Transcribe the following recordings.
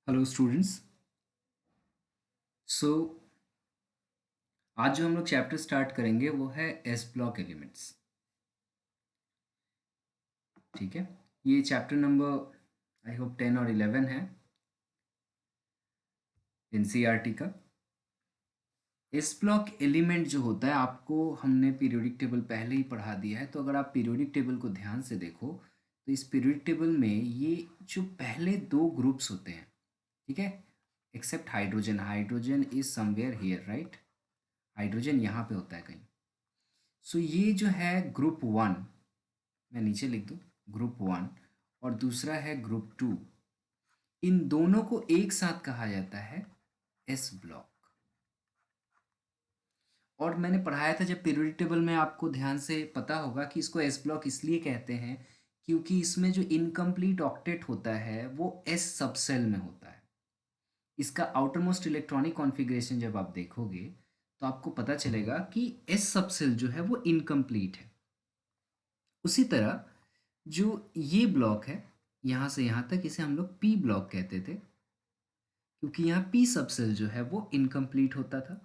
Hello students. सो आज जो हम लोग चैप्टर स्टार्ट करेंगे वो है एस ब्लॉक एलिमेंट्स। ठीक है, ये चैप्टर नंबर आई होप 10 और 11 है एनसीईआरटी का। एस ब्लॉक एलिमेंट जो होता है आपको हमने पीरियोडिक टेबल पहले ही पढ़ा दिया है, तो अगर आप पीरियोडिक टेबल को ध्यान से देखो तो इस पीरियोडिक टेबल में ये जो पहले दो ग्रुप्स होते हैं, ठीक है, except hydrogen, hydrogen is somewhere here right, hydrogen यहाँ पे होता है कहीं। सो ये जो है ग्रुप वन, मैं नीचे लिख दूँ ग्रुप वन, और दूसरा है ग्रुप टू। इन दोनों को एक साथ कहा जाता है एस ब्लॉक। और मैंने पढ़ाया था जब पीरियोडिक टेबल में, आपको ध्यान से पता होगा कि इसको एस ब्लॉक इसलिए कहते हैं क्योंकि इसमें जो इनकम्प्लीट ऑक्टेट होता है वो एस सबसेल में होता है। इसका आउटर मोस्ट इलेक्ट्रॉनिक कॉन्फ़िगरेशन जब आप देखोगे तो आपको पता चलेगा कि एस सबसेल जो है वो इनकम्प्लीट है। उसी तरह जो ये ब्लॉक है यहाँ से यहाँ तक, इसे हम लोग पी ब्लॉक कहते थे क्योंकि यहाँ पी सबसेल जो है वो इनकम्प्लीट होता था।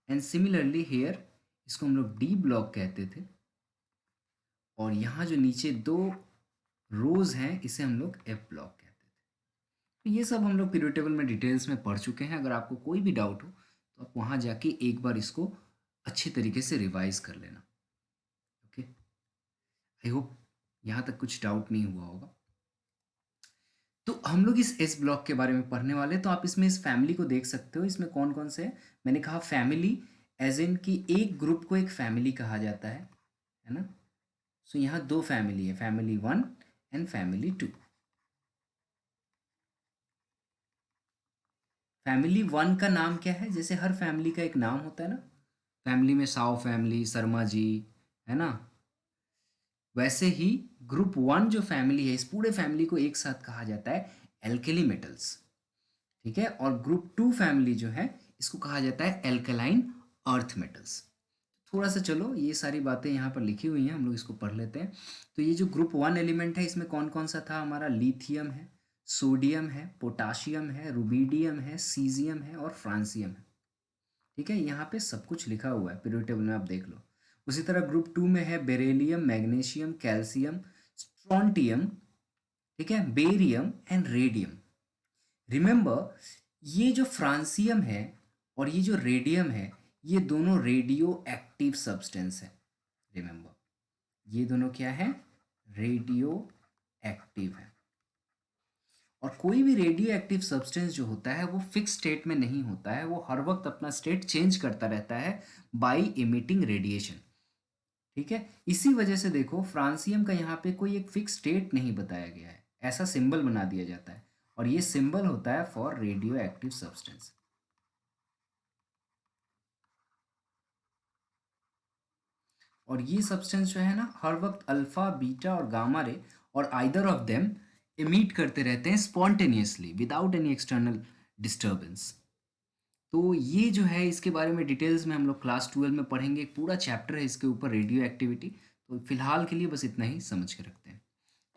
एंड सिमिलरली हेयर इसको हम लोग डी ब्लॉक कहते थे, और यहाँ जो नीचे दो रोज हैं इसे हम लोग एफ ब्लॉक कहते थे। तो ये सब हम लोग पीरियोडिक टेबल में डिटेल्स में पढ़ चुके हैं। अगर आपको कोई भी डाउट हो तो आप वहाँ जाके एक बार इसको अच्छे तरीके से रिवाइज कर लेना। ओके, आई होप यहाँ तक कुछ डाउट नहीं हुआ होगा। तो हम लोग इस एस ब्लॉक के बारे में पढ़ने वाले हैं, तो आप इसमें इस फैमिली को देख सकते हो। इसमें कौन कौन से हैं, मैंने कहा फैमिली एज इन कि एक ग्रुप को एक फैमिली कहा जाता है ना। सो यहाँ दो फैमिली है, family one and family two. Family one का नाम क्या है, जैसे हर फैमिली का एक नाम होता है ना, फैमिली में साव फैमिली, शर्मा जी, है ना, वैसे ही ग्रुप वन जो फैमिली है, इस पूरे फैमिली को एक साथ कहा जाता है एल्केली मेटल्स। ठीक है, और ग्रुप टू फैमिली जो है इसको कहा जाता है एल्कलाइन अर्थ मेटल्स। थोड़ा सा चलो ये सारी बातें यहाँ पर लिखी हुई हैं, हम लोग इसको पढ़ लेते हैं। तो ये जो ग्रुप वन एलिमेंट है इसमें कौन कौन सा था हमारा, लिथियम है, सोडियम है, पोटाशियम है, रुबीडियम है, सीजियम है और फ्रांसियम है। ठीक है, यहाँ पे सब कुछ लिखा हुआ है, पीरियोडिक टेबल में आप देख लो। उसी तरह ग्रुप टू में है बेरेलियम, मैग्नीशियम, कैल्शियम, स्ट्रॉन्टियम, ठीक है, बेरियम एंड रेडियम। रिमेंबर, ये जो फ्रांसियम है और ये जो रेडियम है ये दोनों रेडियो एक्टिव सब्सटेंस है। रिमेंबर, ये दोनों क्या है, रेडियो एक्टिव है। और कोई भी रेडियो एक्टिव सब्सटेंस जो होता है वो फिक्स स्टेट में नहीं होता है, वो हर वक्त अपना स्टेट चेंज करता रहता है बाय इमिटिंग रेडिएशन। ठीक है, इसी वजह से देखो फ्रांसियम का यहाँ पे कोई एक फिक्स स्टेट नहीं बताया गया है, ऐसा सिंबल बना दिया जाता है, और ये सिंबल होता है फॉर रेडियो एक्टिव सब्सटेंस। और ये सब्सटेंस जो है ना हर वक्त अल्फा, बीटा और गामा रे और आइदर ऑफ देम इमिट करते रहते हैं spontaneously without any external disturbance. तो ये जो है इसके बारे में डिटेल्स में हम लोग क्लास 12 में पढ़ेंगे, एक पूरा चैप्टर है इसके ऊपर, रेडियो एक्टिविटी। तो फिलहाल के लिए बस इतना ही समझ के रखते हैं।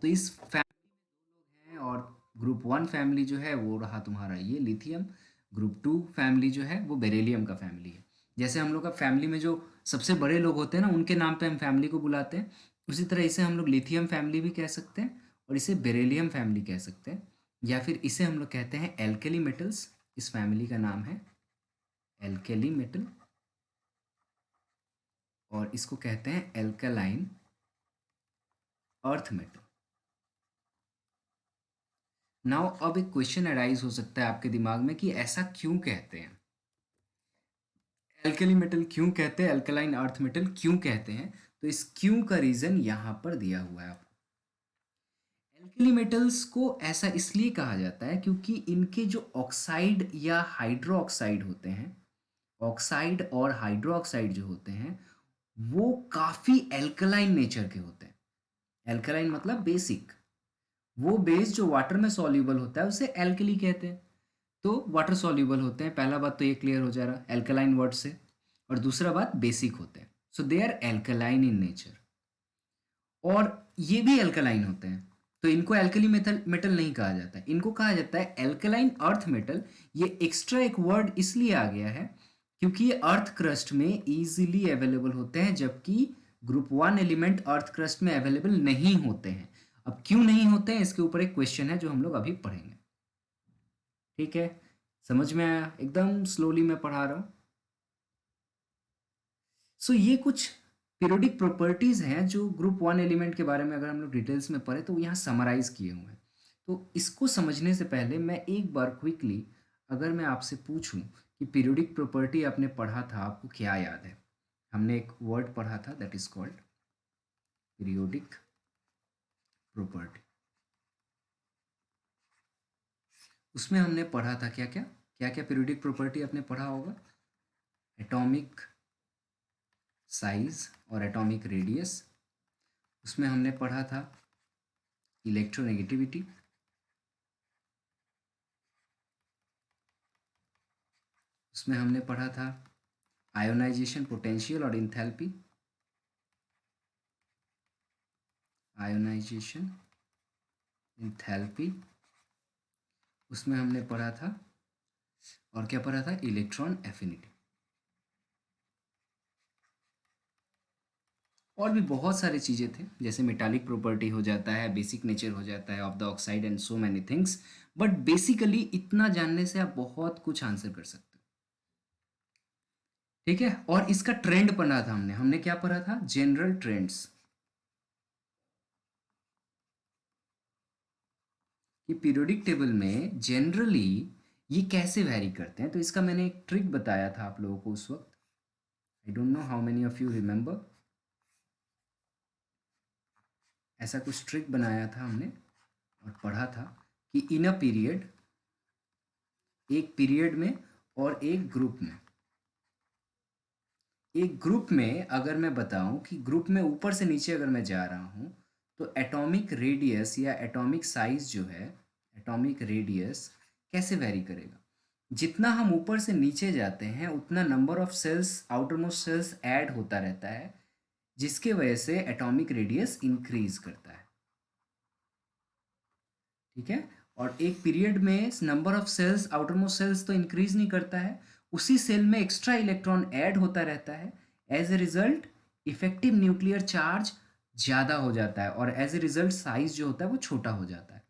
तो इस फैमिली में दो लोग हैं, और ग्रुप वन फैमिली जो है वो रहा तुम्हारा ये लिथियम, ग्रुप टू फैमिली जो है वो बेरेलियम का फैमिली है। जैसे हम लोग का फैमिली में जो सबसे बड़े लोग होते हैं ना उनके नाम पे हम फैमिली को बुलाते हैं, उसी तरह इसे हम लोग लिथियम फैमिली भी कह सकते हैं और इसे बेरेलियम फैमिली कह सकते हैं, या फिर इसे हम लोग कहते हैं एल्केली मेटल्स। इस फैमिली का नाम है एल्केली मेटल, और इसको कहते हैं एल्कलाइन अर्थ मेटल। नाउ अब एक क्वेश्चन अराइज हो सकता है आपके दिमाग में कि ऐसा क्यों कहते हैं, एल्केली मेटल क्यों कहते हैं, एल्कलाइन अर्थ मेटल क्यों कहते हैं। तो इस क्यों का रीजन यहां पर दिया हुआ है आपको। एल्केली मेटल्स को ऐसा इसलिए कहा जाता है क्योंकि इनके जो ऑक्साइड या हाइड्रो ऑक्साइड होते हैं, ऑक्साइड और हाइड्रो ऑक्साइड जो होते हैं वो काफी एल्कलाइन नेचर के होते हैं। एल्कलाइन मतलब बेसिक, वो बेस जो वाटर में सॉल्यूबल होता है उसे एल्कली कहते हैं। तो वाटर सॉल्यूबल होते हैं, पहला बात तो ये क्लियर हो जा रहा है एल्कलाइन वर्ड से, और दूसरा बात बेसिक होते हैं, so they are alkaline in nature. और ये भी एल्कलाइन होते हैं, तो इनको एल्कली मेटल मेटल नहीं कहा जाता है, इनको कहा जाता है एल्कलाइन अर्थ मेटल। ये एक्स्ट्रा एक वर्ड इसलिए आ गया है क्योंकि ये अर्थ क्रस्ट में इजीली अवेलेबल होते हैं, जबकि group one element earth crust में अवेलेबल नहीं होते हैं। अब क्यों नहीं होते हैं, इसके ऊपर एक क्वेश्चन है जो हम लोग अभी पढ़ेंगे। ठीक है, समझ में आया? एकदम स्लोली मैं पढ़ा रहा हूँ। सो ये कुछ पीरियोडिक प्रॉपर्टीज हैं जो ग्रुप वन एलिमेंट के बारे में अगर हम लोग डिटेल्स में पढ़े तो यहाँ समराइज किए हुए हैं। तो इसको समझने से पहले मैं एक बार क्विकली अगर मैं आपसे पूछूं कि पीरियोडिक प्रॉपर्टी आपने पढ़ा था, आपको क्या याद है? हमने एक वर्ड पढ़ा था that is called periodic property. उसमें हमने पढ़ा था क्या क्या क्या क्या पीरियोडिक प्रॉपर्टी आपने पढ़ा होगा? एटॉमिक साइज और एटॉमिक रेडियस। उसमें हमने पढ़ा था इलेक्ट्रोनेगेटिविटी। उसमें हमने पढ़ा था आयोनाइजेशन पोटेंशियल और इंथैल्पी। Ionization, enthalpy. उसमें हमने पढ़ा था, और क्या पढ़ा था? Electron affinity. और भी बहुत सारी चीज़ें थे, जैसे मेटालिक प्रॉपर्टी हो जाता है, बेसिक नेचर हो जाता है of the oxide and so many things. But basically इतना जानने से आप बहुत कुछ आंसर कर सकते हो। ठीक है, और इसका ट्रेंड पढ़ा था हमने। हमने क्या पढ़ा था? जनरल ट्रेंड्स, कि पीरियोडिक टेबल में जनरली ये कैसे वैरी करते हैं। तो इसका मैंने एक ट्रिक बताया था आप लोगों को उस वक्त। I don't know how many of you remember. ऐसा कुछ ट्रिक बनाया था हमने और पढ़ा था कि इन अ पीरियड, एक पीरियड में और एक ग्रुप में, एक ग्रुप में अगर मैं बताऊं कि ग्रुप में ऊपर से नीचे अगर मैं जा रहा हूं तो एटॉमिक रेडियस या एटॉमिक साइज जो है, एटॉमिक रेडियस कैसे वेरी करेगा? जितना हम ऊपर से नीचे जाते हैं उतना number of shells, outer most shells add होता रहता है, जिसके वजह से एटॉमिक रेडियस इंक्रीज करता है। ठीक है, और एक पीरियड में number of shells, outer most shells तो इंक्रीज नहीं करता है, उसी सेल में एक्स्ट्रा इलेक्ट्रॉन ऐड होता रहता है। As a result effective nuclear charge ज़्यादा हो जाता है, और एज ए रिजल्ट साइज जो होता है वो छोटा हो जाता है।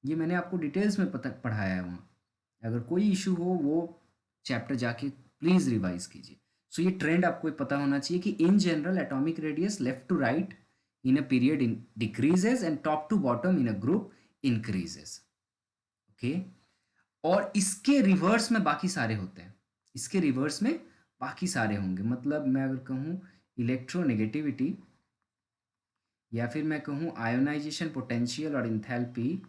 ये मैंने आपको डिटेल्स में पढ़ाया है वहाँ। अगर कोई इशू हो वो चैप्टर जाके प्लीज़ रिवाइज कीजिए। सो ये ट्रेंड आपको पता होना चाहिए कि in general atomic radius left to right in a period in decreases and top to bottom in a group increases. Okay, और इसके रिवर्स में बाकी सारे होते हैं। इसके रिवर्स में बाकी सारे होंगे, मतलब मैं अगर कहूँ इलेक्ट्रोनेगेटिविटी, या फिर मैं कहूँ आयोनाइजेशन पोटेंशियल और इंथैल्पी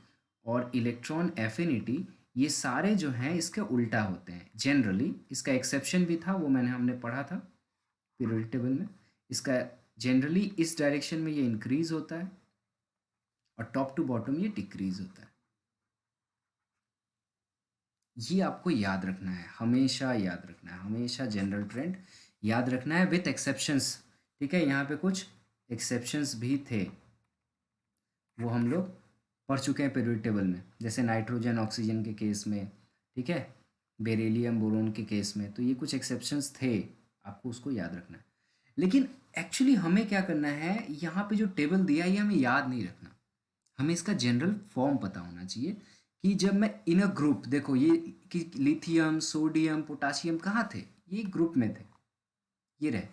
और इलेक्ट्रॉन एफिनिटी, ये सारे जो हैं इसके उल्टा होते हैं जनरली। इसका एक्सेप्शन भी था, वो हमने पढ़ा था पीरियोडिक टेबल में। इसका जनरली इस डायरेक्शन में ये इंक्रीज होता है और टॉप टू बॉटम ये डिक्रीज होता है। ये आपको याद रखना है, हमेशा याद रखना है, हमेशा जनरल ट्रेंड याद रखना है विथ एक्सेप्शंस। ठीक है, यहाँ पे कुछ एक्सेप्शंस भी थे, वो हम लोग पढ़ चुके हैं पीरियोडिक टेबल में, जैसे नाइट्रोजन ऑक्सीजन के केस में, ठीक है, बेरिलियम बोरोन के केस में। तो ये कुछ एक्सेप्शंस थे, आपको उसको याद रखना है। लेकिन एक्चुअली हमें क्या करना है, यहाँ पे जो टेबल दिया है ये हमें याद नहीं रखना, हमें इसका जनरल फॉर्म पता होना चाहिए। कि जब मैं इन अ ग्रुप, देखो ये कि लिथियम, सोडियम, पोटासियम कहाँ थे? ये ग्रुप में थे, ये रहे।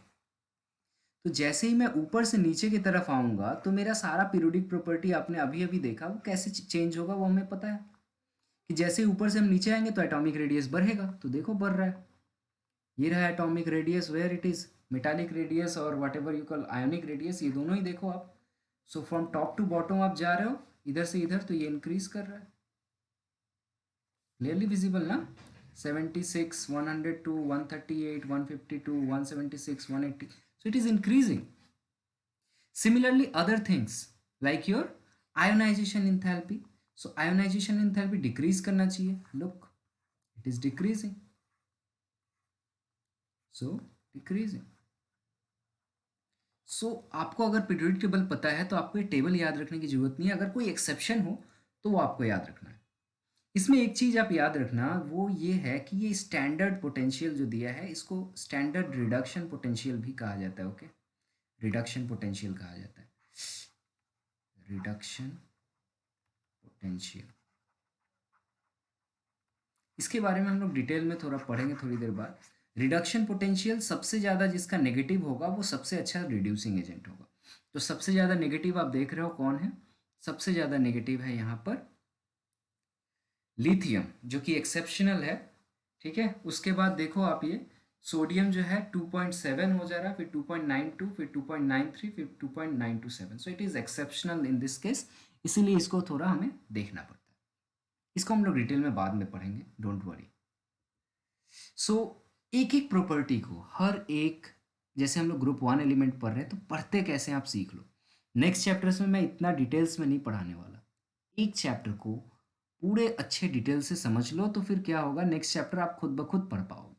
तो जैसे ही मैं ऊपर से नीचे की तरफ आऊंगा तो मेरा सारा पीरियोडिक प्रॉपर्टी आपने अभी अभी देखा वो कैसे चेंज होगा, वो हमें पता है कि जैसे ही ऊपर से हम नीचे आएंगे तो एटॉमिक रेडियस बढ़ेगा। तो देखो बढ़ रहा है, ये रहा atomic radius, where it is metallic radius और whatever you call ionic radius, ये दोनों ही देखो आप। So from top to bottom आप जा रहे हो इधर से इधर, तो ये इंक्रीज कर रहा है, क्लियरली विजिबल ना? 76, 102, 138, 152, 176, 180, so it is increasing. Similarly, other things like your ionization enthalpy. So ionization enthalpy decrease करना चाहिए. Look, it is decreasing. So decreasing. सो आपको अगर पीरियोडिक टेबल पता है तो आपको ये टेबल याद रखने की जरूरत नहीं है, अगर कोई एक्सेप्शन हो तो वो आपको याद रखना है। इसमें एक चीज आप याद रखना, वो ये है कि ये स्टैंडर्ड पोटेंशियल जो दिया है इसको स्टैंडर्ड रिडक्शन पोटेंशियल भी कहा जाता है। ओके, रिडक्शन पोटेंशियल कहा जाता है, रिडक्शन पोटेंशियल। इसके बारे में हम लोग डिटेल में थोड़ा पढ़ेंगे थोड़ी देर बाद। रिडक्शन पोटेंशियल सबसे ज़्यादा जिसका नेगेटिव होगा वो सबसे अच्छा रिड्यूसिंग एजेंट होगा। तो सबसे ज़्यादा नेगेटिव आप देख रहे हो कौन है? सबसे ज़्यादा नेगेटिव है यहाँ पर लिथियम, जो कि एक्सेप्शनल है। ठीक है, उसके बाद देखो आप ये सोडियम जो है 2.7 हो जा रहा है, फिर 2.92, फिर 2.93, फिर 2.927। So it is exceptional in this case, इसीलिए इसको थोड़ा हमें देखना पड़ता है। इसको हम लोग डिटेल में बाद में पढ़ेंगे, डोंट वरी। सो एक एक प्रॉपर्टी को, हर एक, जैसे हम लोग ग्रुप 1 एलिमेंट पढ़ रहे हैं तो पढ़ते कैसे आप सीख लो। नेक्स्ट चैप्टर्स में मैं इतना डिटेल्स में नहीं पढ़ाने वाला, एक चैप्टर को पूरे अच्छे डिटेल से समझ लो तो फिर क्या होगा, नेक्स्ट चैप्टर आप खुद ब खुद पढ़ पाओगे।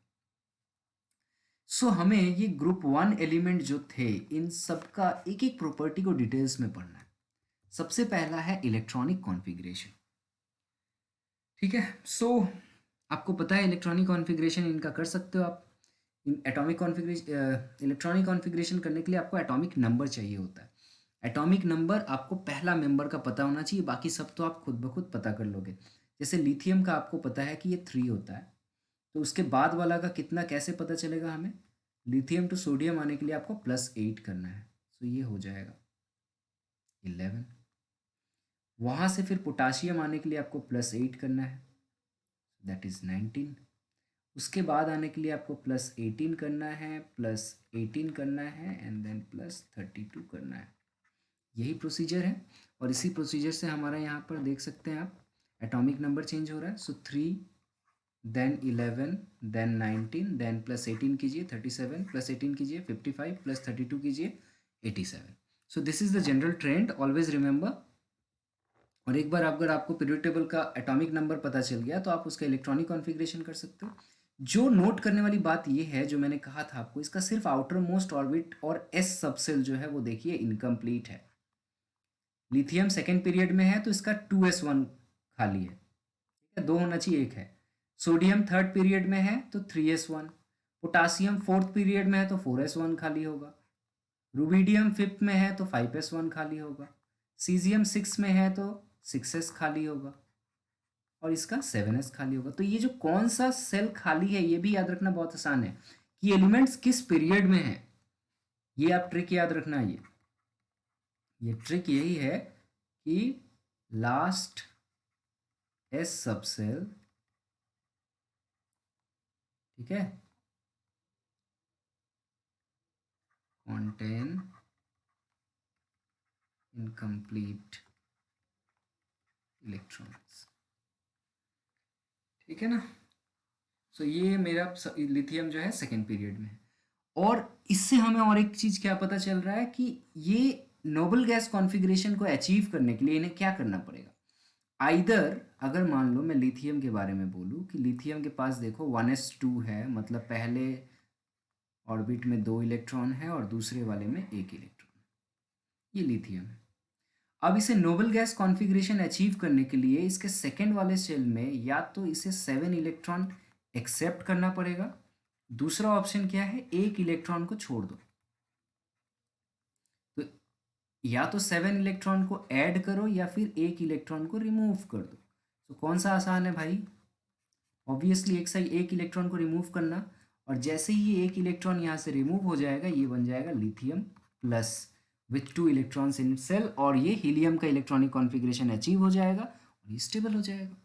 सो हमें ये ग्रुप 1 एलिमेंट जो थे इन सब का एक एक प्रॉपर्टी को डिटेल्स में पढ़ना है। सबसे पहला है इलेक्ट्रॉनिक कॉन्फ़िगरेशन। ठीक है, सो आपको पता है इलेक्ट्रॉनिक कॉन्फ़िगरेशन इनका कर सकते हो आप। In atomic configuration, electronic configuration करने के लिए आपको एटॉमिक नंबर चाहिए होता है। एटॉमिक नंबर आपको पहला मेंबर का पता होना चाहिए, बाकी सब तो आप खुद ब खुद पता कर लोगे। जैसे लिथियम का आपको पता है कि ये 3 होता है, तो उसके बाद वाला का कितना कैसे पता चलेगा हमें? लिथियम टू सोडियम आने के लिए आपको +8 करना है, तो ये हो जाएगा 11। वहाँ से फिर पोटाशियम आने के लिए आपको +8 करना है, दैट इज़ 19। उसके बाद आने के लिए आपको +18 करना है, +18 करना है, एंड देन +32 करना है। यही प्रोसीजर है, और इसी प्रोसीजर से हमारा यहाँ पर देख सकते हैं आप, एटॉमिक नंबर चेंज हो रहा है। सो 3, देन 11, देन 19, देन +18 कीजिए 37, +18 कीजिए 55, +32 कीजिए 87। सो this is the general trend, always remember. और एक बार अगर आपको पीरियोडिक टेबल का एटॉमिक नंबर पता चल गया तो आप उसका इलेक्ट्रॉनिक कॉन्फ़िगरेशन कर सकते हो। जो नोट करने वाली बात ये है, जो मैंने कहा था आपको, इसका सिर्फ आउटर मोस्ट ऑर्बिट और एस सबसेल जो है वो देखिए इनकम्प्लीट है। लिथियम सेकेंड पीरियड में है तो इसका 2s1 खाली है, ठीक है, 2 होना चाहिए, 1 है। सोडियम थर्ड पीरियड में है तो 3s1। पोटासियम फोर्थ पीरियड में है तो 4s1 खाली होगा। रुबिडियम फिफ्थ में है तो 5s1 खाली होगा। सीजियम 6 में है तो 6s खाली होगा, और इसका 7s खाली होगा। तो ये जो कौन सा सेल खाली है ये भी याद रखना बहुत आसान है कि एलिमेंट्स किस पीरियड में है, ये आप ट्रिक याद रखना। ये ट्रिक यही है कि लास्ट एस सबसेल, ठीक है, contain incomplete electrons, ठीक है ना। सो ये मेरा लिथियम जो है सेकेंड पीरियड में है। और इससे हमें और एक चीज़ क्या पता चल रहा है कि ये नोबल गैस कॉन्फ़िगरेशन को अचीव करने के लिए इन्हें क्या करना पड़ेगा। आइदर, अगर मान लो मैं लिथियम के बारे में बोलूँ कि लिथियम के पास देखो 1s2 है, मतलब पहले ऑर्बिट में 2 इलेक्ट्रॉन है और दूसरे वाले में 1 इलेक्ट्रॉन, ये लिथियम है। अब इसे नोबल गैस कॉन्फ़िगरेशन अचीव करने के लिए इसके सेकेंड वाले सेल में या तो इसे 7 इलेक्ट्रॉन एक्सेप्ट करना पड़ेगा, दूसरा ऑप्शन क्या है, 1 इलेक्ट्रॉन को छोड़ दो। तो या तो 7 इलेक्ट्रॉन को ऐड करो या फिर 1 इलेक्ट्रॉन को रिमूव कर दो। तो कौन सा आसान है भाई? ऑब्वियसली एक सही 1 इलेक्ट्रॉन को रिमूव करना, और जैसे ही ये 1 इलेक्ट्रॉन यहाँ से रिमूव हो जाएगा ये बन जाएगा lithium plus with 2 electrons in shell, और ये हीलियम का इलेक्ट्रॉनिक कॉन्फ़िगरेशन अचीव हो जाएगा और ये स्टेबल हो जाएगा।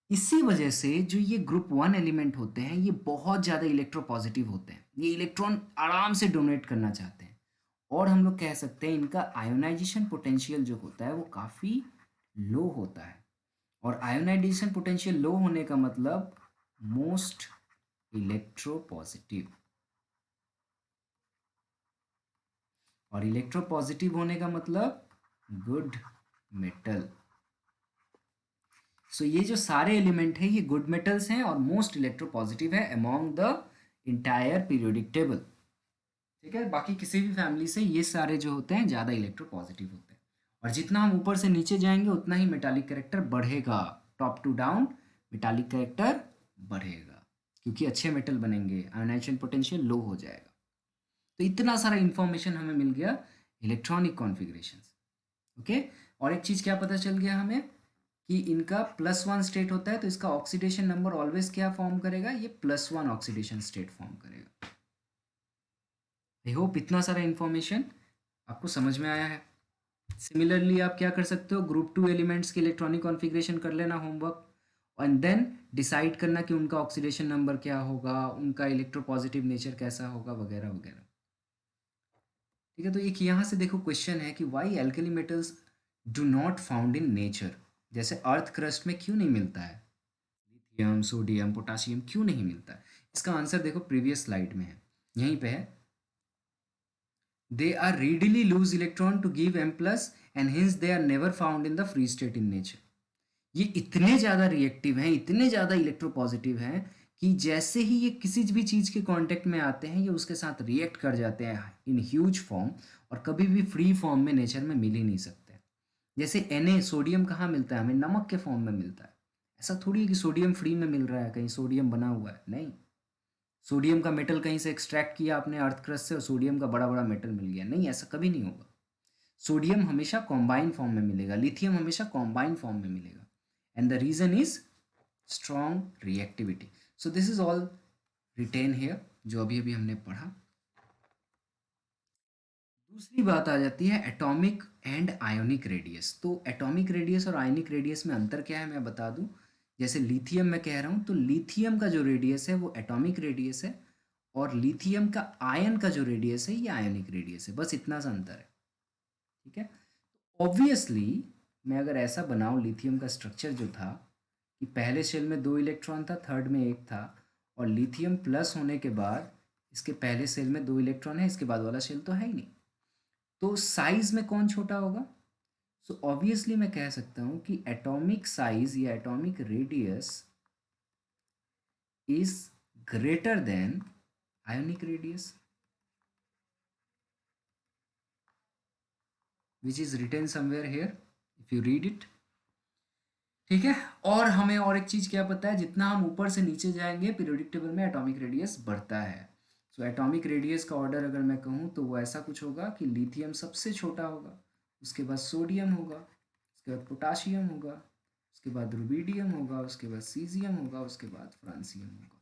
इसी वजह से जो ये ग्रुप 1 एलिमेंट होते हैं ये बहुत ज़्यादा इलेक्ट्रोपॉजिटिव होते हैं, ये इलेक्ट्रॉन आराम से डोनेट करना चाहते हैं, और हम लोग कह सकते हैं इनका आयोनाइजेशन पोटेंशियल जो होता है वो काफ़ी लो होता है। और आयोनाइजेशन पोटेंशियल लो होने का मतलब मोस्ट इलेक्ट्रोपॉजिटिव, और इलेक्ट्रोपॉजिटिव होने का मतलब गुड मेटल। सो ये जो सारे एलिमेंट हैं ये गुड मेटल्स हैं और मोस्ट इलेक्ट्रोपॉजिटिव है among the entire periodic table. ठीक है, बाकी किसी भी फैमिली से ये सारे जो होते हैं ज़्यादा इलेक्ट्रोपॉजिटिव होते हैं। और जितना हम ऊपर से नीचे जाएंगे उतना ही मेटालिक कैरेक्टर बढ़ेगा। Top to down metallic character बढ़ेगा, क्योंकि अच्छे मेटल बनेंगे, आयोनाइजेशन पोटेंशियल लो हो जाएगा। तो इतना सारा इंफॉर्मेशन हमें मिल गया इलेक्ट्रॉनिक कॉन्फ़िगरेशन। ओके, और एक चीज़ क्या पता चल गया हमें कि इनका +1 स्टेट होता है, तो इसका ऑक्सीडेशन नंबर ऑलवेज क्या फॉर्म करेगा, ये +1 ऑक्सीडेशन स्टेट फॉर्म करेगा। आई होप इतना सारा इंफॉर्मेशन आपको समझ में आया है। सिमिलरली आप क्या कर सकते हो, ग्रुप 2 एलिमेंट्स की इलेक्ट्रॉनिक कॉन्फ़िगरेशन कर लेना होमवर्क, एंड देन डिसाइड करना कि उनका ऑक्सीडेशन नंबर क्या होगा, उनका इलेक्ट्रोपॉजिटिव नेचर कैसा होगा, वगैरह वगैरह। ठीक है, तो एक यहाँ से देखो क्वेश्चन है कि why alkali metals do not found in nature. जैसे अर्थ क्रस्ट में क्यों नहीं मिलता है लिथियम, सोडियम, पोटासियम, क्यों नहीं मिलता है? इसका आंसर देखो प्रीवियस स्लाइड में है, यहीं पे है। They are readily lose electron to give m plus and hence they are never found in the free state in nature। ये इतने ज़्यादा रिएक्टिव हैं, इतने ज़्यादा इलेक्ट्रोपॉजिटिव हैं कि जैसे ही ये किसी भी चीज़ के कांटेक्ट में आते हैं ये उसके साथ रिएक्ट कर जाते हैं इन ह्यूज फॉर्म, और कभी भी फ्री फॉर्म में नेचर में मिल ही नहीं सकते। जैसे Na सोडियम कहाँ मिलता है, हमें नमक के फॉर्म में मिलता है। ऐसा थोड़ी है कि सोडियम फ्री में मिल रहा है, कहीं सोडियम बना हुआ है, नहीं। सोडियम का मेटल कहीं से एक्सट्रैक्ट किया आपने अर्थ क्रस्ट से और सोडियम का बड़ा बड़ा मेटल मिल गया, नहीं, ऐसा कभी नहीं होगा। सोडियम हमेशा कॉम्बाइन फॉर्म में मिलेगा, लिथियम हमेशा कॉम्बाइन फॉर्म में मिलेगा, and the reason is strong reactivity. So this is all written here, जो अभी अभी हमने पढ़ा। दूसरी बात आ जाती है एटॉमिक एंड आयोनिक रेडियस। तो एटॉमिक रेडियस और आयोनिक रेडियस में अंतर क्या है मैं बता दूं। जैसे लिथियम मैं कह रहा हूं, तो लिथियम का जो रेडियस है वो एटॉमिक रेडियस है, और लिथियम का आयन का जो रेडियस है ये आयोनिक रेडियस है, बस इतना सा अंतर है। ठीक है, ऑब्वियसली मैं अगर ऐसा बनाऊं लिथियम का स्ट्रक्चर जो था कि पहले शेल में 2 इलेक्ट्रॉन था, थर्ड में 1 था, और लिथियम प्लस होने के बाद इसके पहले सेल में 2 इलेक्ट्रॉन है, इसके बाद वाला शेल तो है ही नहीं, तो साइज में कौन छोटा होगा? सो ऑब्वियसली मैं कह सकता हूं कि एटॉमिक साइज या atomic radius is greater than ionic radius, which is written somewhere here if you read it. ठीक है, और हमें और एक चीज क्या पता है, जितना हम ऊपर से नीचे जाएंगे पीरियोडिक टेबल में एटॉमिक रेडियस बढ़ता है। सो एटॉमिक रेडियस का ऑर्डर अगर मैं कहूँ तो वो ऐसा कुछ होगा कि लिथियम सबसे छोटा होगा, उसके बाद सोडियम होगा, उसके बाद पोटाशियम होगा, उसके बाद रुबीडियम होगा, उसके बाद सीजियम होगा, उसके बाद फ्रांसियम होगा।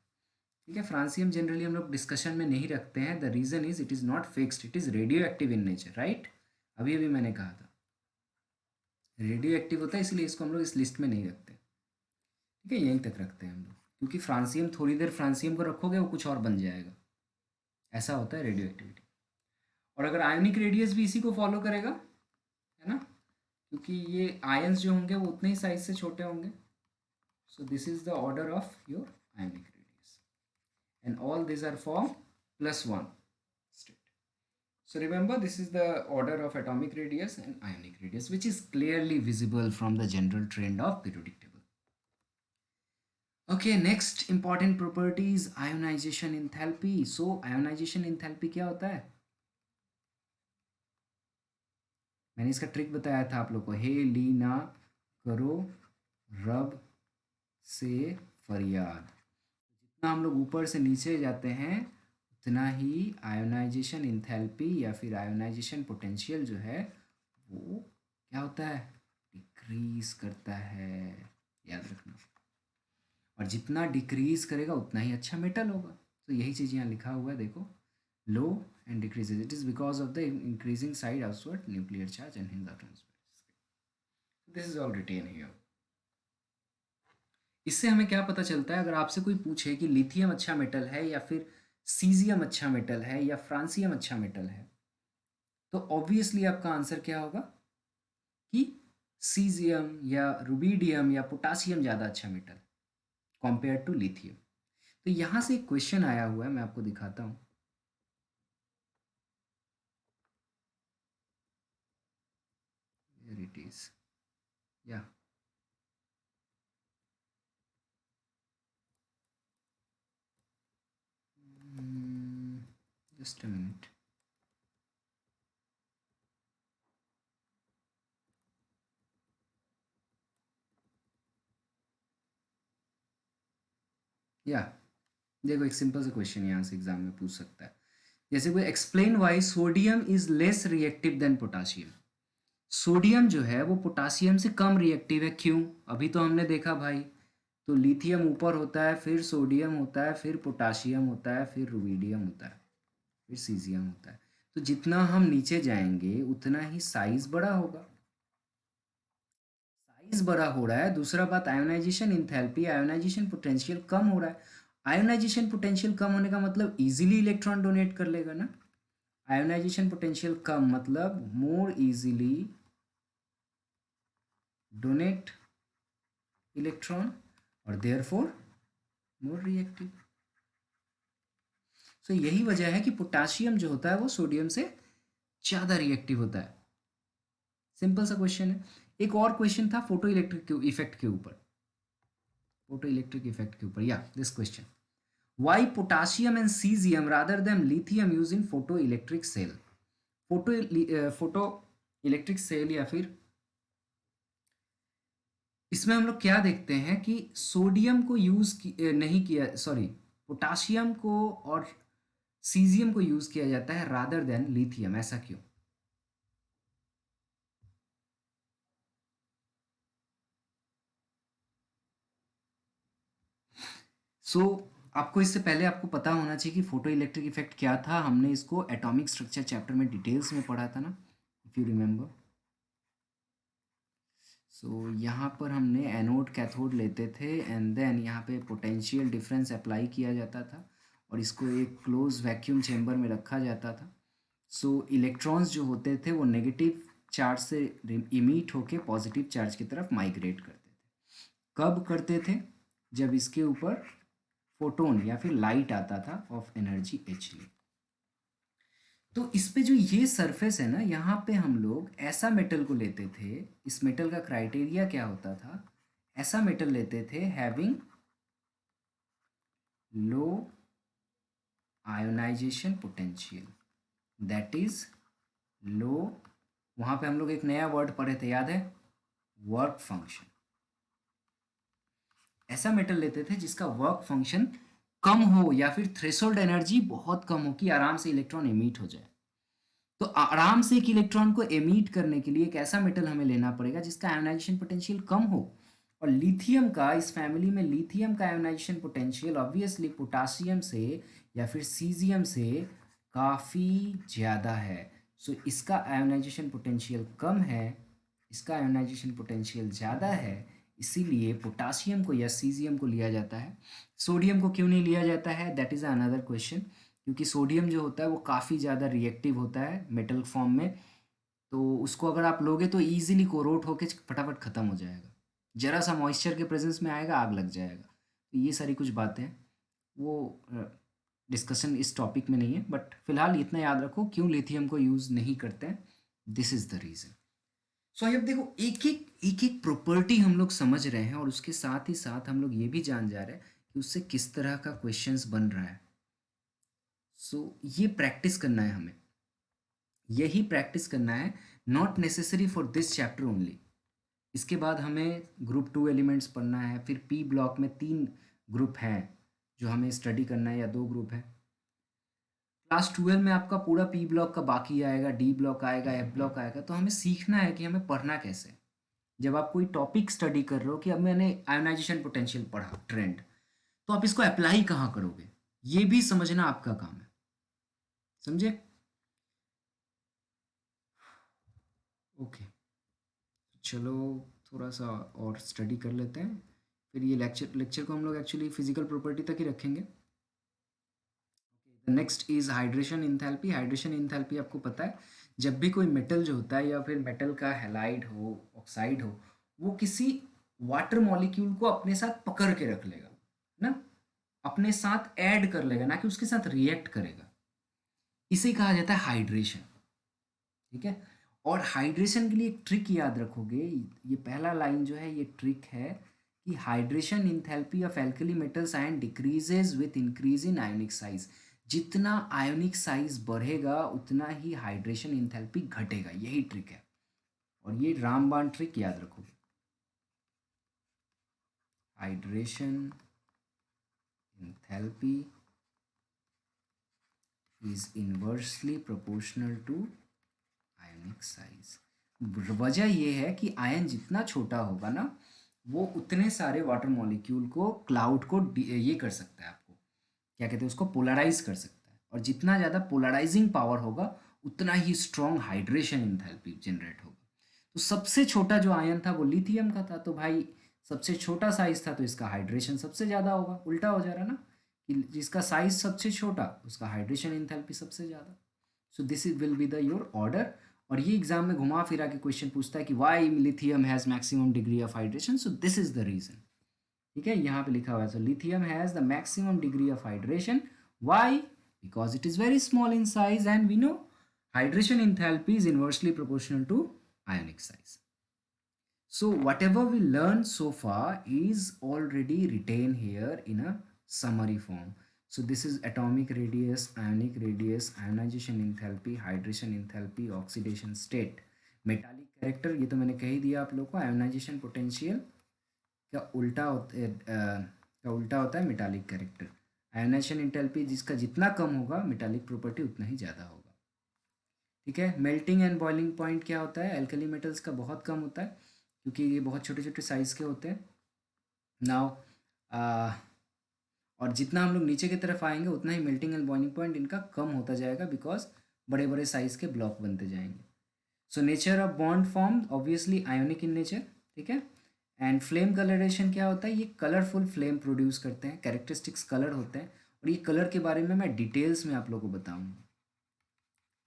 ठीक है, फ्रांसियम जनरली हम लोग डिस्कशन में नहीं रखते हैं, the reason is it is not fixed, it is radioactive in nature, right. अभी अभी मैंने कहा था रेडियो एक्टिव होता है, इसलिए इसको हम लोग इस लिस्ट में नहीं रखते। ठीक है, यहीं तक रखते हैं हम लोग, क्योंकि फ्रांसियम थोड़ी देर फ्रांसियम को रखोगे वो कुछ और बन जाएगा, ऐसा होता है रेडियो एक्टिविटी। और अगर आयोनिक रेडियस भी इसी को फॉलो करेगा, है ना, क्योंकि ये आयंस जो होंगे वो उतने ही साइज से छोटे होंगे। So this is the order of your ionic radius, and all this are for +1 state. So remember, this is the order of atomic radius and ionic radius, which is clearly visible from the general trend of periodic table. Okay, next important property is ionization enthalpy. So ionization enthalpy क्या होता है? मैंने इसका trick बताया था आप लोग को, हे ली ना करो रब से फरियाद। जितना हम लोग ऊपर से नीचे जाते हैं उतना ही आयोनाइजेशन इंथैल्पी या फिर आयोनाइजेशन पोटेंशियल जो है वो क्या होता है, डिक्रीज करता है, याद रखना। और जितना डिक्रीज करेगा उतना ही अच्छा मेटल होगा। तो यही चीज़ यहाँ लिखा हुआ है, देखो, low and decreases, it is because of the increasing side outward nuclear charge and hinge transfer. This is all written here. इससे हमें क्या पता चलता है, अगर आपसे कोई पूछे कि लिथियम अच्छा मेटल है या फिर सीजियम अच्छा मेटल है या फ्रांसियम अच्छा मेटल है, तो ऑब्वियसली आपका आंसर क्या होगा कि सीजियम या रुबीडियम या पोटासियम ज़्यादा अच्छा मेटल कंपेयर टू लिथियम। तो यहाँ से एक क्वेश्चन आया हुआ है, मैं आपको दिखाता हूँ। Here it is. Yeah. Just a minute. या देखो एक सिंपल सा क्वेश्चन यहाँ से एग्जाम में पूछ सकता है, जैसे कोई explain why sodium is less reactive than potassium. Sodium जो है वो पोटासियम से कम रिएक्टिव है, क्यों? अभी तो हमने देखा भाई, तो लिथियम ऊपर होता है, फिर सोडियम होता है, फिर पोटासियम होता है, फिर रुबिडियम होता है, फिर सीजियम होता है। तो जितना हम नीचे जाएंगे उतना ही साइज बड़ा होगा, साइज बड़ा हो रहा है। दूसरा बात, आयोनाइजेशन इंथैल्पी, आयोनाइजेशन पोटेंशियल कम हो रहा है। आयोनाइजेशन पोटेंशियल कम होने का मतलब इजीली इलेक्ट्रॉन डोनेट कर लेगा ना। आयोनाइजेशन पोटेंशियल कम मतलब मोर इजीली डोनेट इलेक्ट्रॉन और देयरफॉर मोर रिएक्टिव। सो यही वजह है कि पोटासियम जो होता है वो सोडियम से ज़्यादा रिएक्टिव होता है। सिंपल सा क्वेश्चन है। एक और क्वेश्चन था फोटो इलेक्ट्रिक इफेक्ट के ऊपर, फोटो इलेक्ट्रिक इफेक्ट के ऊपर, या this question, why potassium and caesium rather than lithium use in photoelectric cell. Photoelectric cell या फिर इसमें हम लोग क्या देखते हैं कि सोडियम को नहीं किया, सॉरी, पोटासियम को और सीजियम को यूज किया जाता है रादर देन लिथियम, ऐसा क्यों? सो आपको इससे पहले आपको पता होना चाहिए कि फोटो इलेक्ट्रिक इफेक्ट क्या था। हमने इसको एटॉमिक स्ट्रक्चर चैप्टर में डिटेल्स में पढ़ा था ना, इफ यू रिमेंबर। सो यहाँ पर हमने एनोड कैथोड लेते थे एंड देन यहाँ पे पोटेंशियल डिफरेंस अप्लाई किया जाता था और इसको एक क्लोज वैक्यूम चेम्बर में रखा जाता था। सो इलेक्ट्रॉन्स जो होते थे वो नेगेटिव चार्ज से इमिट होके पॉजिटिव चार्ज की तरफ माइग्रेट करते थे। कब करते थे? जब इसके ऊपर फोटोन या फिर लाइट आता था ऑफ एनर्जी एच। तो इस पे जो ये सरफेस है ना, यहाँ पे हम लोग ऐसा मेटल को लेते थे। इस मेटल का क्राइटेरिया क्या होता था? ऐसा मेटल लेते थे having low ionization potential, that is low, वहाँ पे हम लोग एक नया वर्ड पढ़े थे, याद है? Work function. ऐसा मेटल लेते थे जिसका वर्क फंक्शन कम हो या फिर थ्रेशोल्ड एनर्जी बहुत कम हो कि आराम से इलेक्ट्रॉन एमिट हो जाए। तो आराम से एक इलेक्ट्रॉन को एमिट करने के लिए एक ऐसा मेटल हमें लेना पड़ेगा जिसका आयोनाइजेशन पोटेंशियल कम हो। और लिथियम का, इस फैमिली में लिथियम का आयोनाइजेशन पोटेंशियल ऑब्वियसली पोटासियम से या फिर सीजियम से काफ़ी ज़्यादा है। सो इसका आयोनाइजेशन पोटेंशियल कम है, इसका आयोनाइजेशन पोटेंशियल ज़्यादा है, इसीलिए पोटासियम को या सीजियम को लिया जाता है। सोडियम को क्यों नहीं लिया जाता है, दैट इज़ अनदर क्वेश्चन। क्योंकि सोडियम जो होता है वो काफ़ी ज़्यादा रिएक्टिव होता है मेटल फॉर्म में, तो उसको अगर आप लोगे तो ईजिली कोरोट होके फटाफट ख़त्म हो जाएगा। ज़रा सा मॉइस्चर के प्रेजेंस में आएगा, आग लग जाएगा। तो ये सारी कुछ बातें हैं, वो डिस्कशन इस टॉपिक में नहीं है, बट फिलहाल इतना याद रखो क्यों लिथियम को यूज़ नहीं करते हैं, दिस इज़ द रीज़न। सो अब देखो एक एक प्रॉपर्टी हम लोग समझ रहे हैं और उसके साथ ही साथ हम लोग ये भी जान जा रहे हैं कि उससे किस तरह का क्वेश्चंस बन रहा है। सो ये प्रैक्टिस करना है हमें, यही प्रैक्टिस करना है, not necessary for this chapter only. इसके बाद हमें ग्रुप 2 एलिमेंट्स पढ़ना है, फिर पी ब्लॉक में 3 ग्रुप हैं जो हमें स्टडी करना है, या 2 ग्रुप है। क्लास 12 में आपका पूरा पी ब्लॉक का बाकी आएगा, डी ब्लॉक आएगा, एफ ब्लॉक आएगा। तो हमें सीखना है कि हमें पढ़ना कैसे। जब आप कोई टॉपिक स्टडी कर रहे हो कि अब मैंने आयोनाइजेशन पोटेंशियल पढ़ा, ट्रेंड, तो आप इसको अप्लाई कहाँ करोगे, ये भी समझना आपका काम है। समझे? ओके, चलो थोड़ा सा और स्टडी कर लेते हैं, फिर ये लेक्चर को हम लोग एक्चुअली फिजिकल प्रॉपर्टी तक ही रखेंगे। Next is hydration enthalpy. Hydration enthalpy आपको पता है, जब भी कोई मेटल जो होता है या फिर मेटल का हैलाइड हो, ऑक्साइड हो, वो किसी वाटर मॉलिक्यूल को अपने साथ पकड़ के रख लेगा ना, अपने साथ ऐड कर लेगा, ना कि उसके साथ रिएक्ट करेगा। इसे कहा जाता है हाइड्रेशन। ठीक है? और हाइड्रेशन के लिए एक ट्रिक याद रखोगे, ये पहला लाइन जो है ये ट्रिक है कि hydration enthalpy of alkali metals ion decreases with increase in ionic size. जितना आयोनिक साइज बढ़ेगा उतना ही हाइड्रेशन इंथैल्पी घटेगा, यही ट्रिक है। और ये रामबाण ट्रिक याद रखोगे। Hydration enthalpy is inversely proportional to ionic size। वजह ये है कि आयन जितना छोटा होगा ना, वो उतने सारे वाटर मॉलिक्यूल को, क्लाउड को ये कर सकता है, आपको क्या कहते हैं उसको, पोलराइज कर सकता है। और जितना ज़्यादा पोलराइजिंग पावर होगा उतना ही स्ट्रॉन्ग हाइड्रेशन इंथैल्पी जनरेट होगा। तो सबसे छोटा जो आयन था वो लिथियम का था, तो भाई सबसे छोटा साइज था तो इसका हाइड्रेशन सबसे ज़्यादा होगा। उल्टा हो जा रहा है ना, कि जिसका साइज सबसे छोटा उसका हाइड्रेशन इंथैल्पी सबसे ज़्यादा। सो this is will be the your order. और ये एग्जाम में घुमा फिरा के क्वेश्चन पूछता है कि why lithium has maximum degree of hydration, so this is the reason. ठीक है, यहाँ पे लिखा हुआ है, so lithium has the maximum degree of hydration. Why? Because it is very small in size and we know hydration enthalpy is inversely proportional to ionic size. So whatever we learned so far is already written here in a summary form. So this is atomic radius, ionic radius, ionization enthalpy, hydration enthalpy, oxidation state, metallic character, ये तो मैंने कह ही दिया आप लोग को। ionization potential का उल्टा होता है मेटालिक कैरेक्टर। आयनाइजेशन इंथैल्पी जिसका जितना कम होगा मेटालिक प्रॉपर्टी उतना ही ज़्यादा होगा। ठीक है, मेल्टिंग एंड बॉइलिंग पॉइंट क्या होता है, एल्कली मेटल्स का बहुत कम होता है क्योंकि ये बहुत छोटे छोटे साइज़ के होते हैं। नाउ और जितना हम लोग नीचे की तरफ आएंगे उतना ही मेल्टिंग एंड बॉइलिंग पॉइंट इनका कम होता जाएगा, बिकॉज बड़े बड़े साइज़ के ब्लॉक बनते जाएंगे। So nature of bond form obviously ionic in nature. ठीक है, एंड फ्लेम कलरेशन क्या होता है, ये कलरफुल फ्लेम प्रोड्यूस करते हैं, कैरेक्टरिस्टिक्स कलर होते हैं। और ये कलर के बारे में मैं डिटेल्स में आप लोगों को बताऊँगा,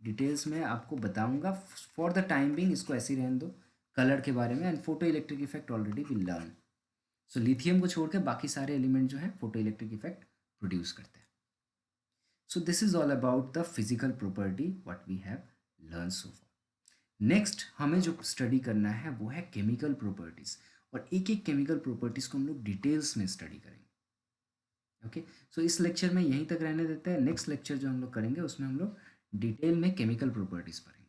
डिटेल्स में आपको बताऊंगा। फॉर द टाइम बिंग इसको ऐसे ही रहने दो कलर के बारे में। And photo electric effect already will learn. So lithium को छोड़ के बाकी सारे एलिमेंट जो हैं फोटो इलेक्ट्रिक इफेक्ट प्रोड्यूस करते हैं। So this is all about the physical property what we have learn so far. Next हमें जो स्टडी करना है वो है केमिकल प्रॉपर्टीज, और एक एक केमिकल प्रॉपर्टीज को हम लोग डिटेल्स में स्टडी करेंगे। ओके, सो इस लेक्चर में यहीं तक रहने देते हैं। नेक्स्ट लेक्चर जो हम लोग करेंगे उसमें हम लोग डिटेल में केमिकल प्रॉपर्टीज पढ़ेंगे।